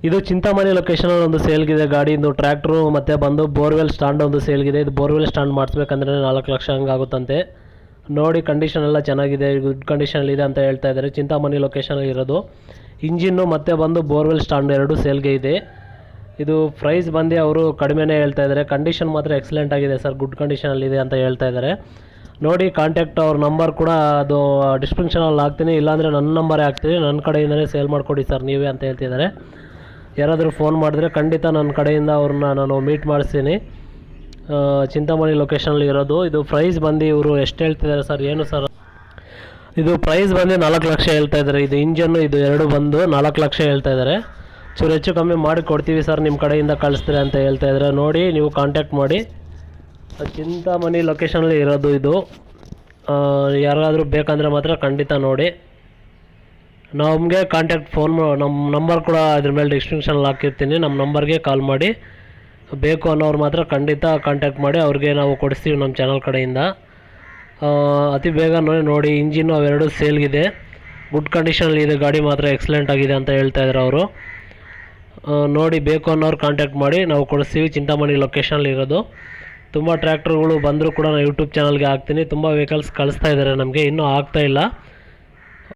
ಇದು ಚಿಂತಾಮಣಿ ಲೊಕೇಶನಲ್ಲಿ ಒಂದು ಸೇಲ್ಗಿದೆ ಗಾಡಿ. ಇದು ಟ್ರ್ಯಾಕ್ಟ್ರು ಮತ್ತು ಬಂದು ಬೋರ್ವೆಲ್ ಸ್ಟ್ಯಾಂಡ್ ಒಂದು ಸೇಲ್ಗಿದೆ. ಇದು ಬೋರ್ವೆಲ್ ಸ್ಟ್ಯಾಂಡ್ ಮಾಡಿಸ್ಬೇಕಂದ್ರೆ 4 ಲಕ್ಷ ಹಂಗಾಗುತ್ತಂತೆ. ನೋಡಿ ಕಂಡೀಷನ್ ಎಲ್ಲ ಚೆನ್ನಾಗಿದೆ, ಗುಡ್ ಕಂಡೀಷನಲ್ಲಿದೆ ಅಂತ ಹೇಳ್ತಾ ಇದ್ದಾರೆ. ಚಿಂತಾಮಣಿ ಲೊಕೇಶನಲ್ಲಿ ಇರೋದು. ಇಂಜಿನ್ನು ಮತ್ತು ಬಂದು ಬೋರ್ವೆಲ್ ಸ್ಟ್ಯಾಂಡ್ ಎರಡೂ ಸೇಲ್ಗೆ ಇದೆ. ಇದು ಪ್ರೈಸ್ ಬಂದು ಅವರು ಕಡಿಮೆನೇ ಹೇಳ್ತಾ ಇದ್ದಾರೆ. ಕಂಡೀಷನ್ ಮಾತ್ರ ಎಕ್ಸಲೆಂಟ್ ಆಗಿದೆ ಸರ್, ಗುಡ್ ಕಂಡೀಷನಲ್ಲಿದೆ ಅಂತ ಹೇಳ್ತಾ ಇದ್ದಾರೆ. ನೋಡಿ ಕಾಂಟ್ಯಾಕ್ಟ್ ಅವ್ರ ನಂಬರ್ ಕೂಡ ಅದು ಡಿಸ್ಕ್ರಿಪ್ಷನಲ್ಲಿ ಹಾಕ್ತೀನಿ, ಇಲ್ಲಾಂದರೆ ನನ್ನ ನಂಬರೇ ಹಾಕ್ತೀನಿ. ನನ್ನ ಕಡೆಯಿಂದಲೇ ಸೇಲ್ ಮಾಡಿಕೊಡಿ ಸರ್ ನೀವೇ ಅಂತ ಹೇಳ್ತಿದ್ದಾರೆ. ಯಾರಾದರೂ ಫೋನ್ ಮಾಡಿದ್ರೆ ಖಂಡಿತ ನನ್ನ ಕಡೆಯಿಂದ ಅವ್ರನ್ನ ನಾನು ಮೀಟ್ ಮಾಡಿಸ್ತೀನಿ. ಚಿಂತಾಮಣಿ ಲೊಕೇಶನಲ್ಲಿ ಇರೋದು. ಇದು ಪ್ರೈಸ್ ಬಂದು ಇವರು ಎಷ್ಟು ಹೇಳ್ತಿದ್ದಾರೆ ಸರ್? ಏನು ಸರ್ ಇದು ಪ್ರೈಸ್ ಬಂದು 4 ಲಕ್ಷ ಹೇಳ್ತಾ ಇದ್ದಾರೆ. ಇದು ಇಂಜನ್ನು ಇದು ಎರಡು ಬಂದು 4 ಲಕ್ಷ ಹೇಳ್ತಾ ಇದ್ದಾರೆ. ಚೂರು ಹೆಚ್ಚು ಕಮ್ಮಿ ಮಾಡಿ ಕೊಡ್ತೀವಿ ಸರ್ ನಿಮ್ಮ ಕಡೆಯಿಂದ ಕಳಿಸ್ತೀರಿ ಅಂತ ಹೇಳ್ತಾ ಇದ್ದಾರೆ. ನೋಡಿ ನೀವು ಕಾಂಟ್ಯಾಕ್ಟ್ ಮಾಡಿ. ಚಿಂತಾಮಣಿ ಲೊಕೇಶನಲ್ಲಿ ಇರೋದು ಇದು. ಯಾರಾದರೂ ಬೇಕಂದರೆ ಮಾತ್ರ ಖಂಡಿತ ನೋಡಿ. ನಮಗೆ ಕಾಂಟ್ಯಾಕ್ಟ್ ಫೋನ್ ನಮ್ಮ ನಂಬರ್ ಕೂಡ ಇದ್ರ ಮೇಲೆ ಡಿಸ್ಕ್ರಿಪ್ಷನಲ್ಲಿ ಹಾಕಿರ್ತೀನಿ. ನಮ್ಮ ನಂಬರ್ಗೆ ಕಾಲ್ ಮಾಡಿ. ಬೇಕು ಅನ್ನೋರು ಮಾತ್ರ ಖಂಡಿತ ಕಾಂಟ್ಯಾಕ್ಟ್ ಮಾಡಿ, ಅವ್ರಿಗೆ ನಾವು ಕೊಡಿಸ್ತೀವಿ ನಮ್ಮ ಚಾನಲ್ ಕಡೆಯಿಂದ. ಅತಿ ಬೇಗ ನೋಡಿ. ಇಂಜಿನ್ನು ಅವೆರಡು ಸೇಲ್ಗಿದೆ, ಗುಡ್ ಕಂಡೀಷನಲ್ಲಿ ಇದೆ. ಗಾಡಿ ಮಾತ್ರ ಎಕ್ಸಲೆಂಟ್ ಆಗಿದೆ ಅಂತ ಹೇಳ್ತಾ ಇದ್ದಾರೆ ಅವರು. ನೋಡಿ ಬೇಕು ಅನ್ನೋರು ಕಾಂಟ್ಯಾಕ್ಟ್ ಮಾಡಿ, ನಾವು ಕೊಡಿಸ್ತೀವಿ. ಚಿಂತಾಮಣಿ ಲೊಕೇಶನಲ್ಲಿ ಇರೋದು. ತುಂಬ ಟ್ರ್ಯಾಕ್ಟರ್ಗಳು ಬಂದರೂ ಕೂಡ ನಾನು ಯೂಟ್ಯೂಬ್ ಚಾನಲ್ಗೆ ಹಾಕ್ತೀನಿ. ತುಂಬ ವೆಹಿಕಲ್ಸ್ ಕಳಿಸ್ತಾ ಇದ್ದಾರೆ ನಮಗೆ, ಇನ್ನೂ ಆಗ್ತಾಯಿಲ್ಲ.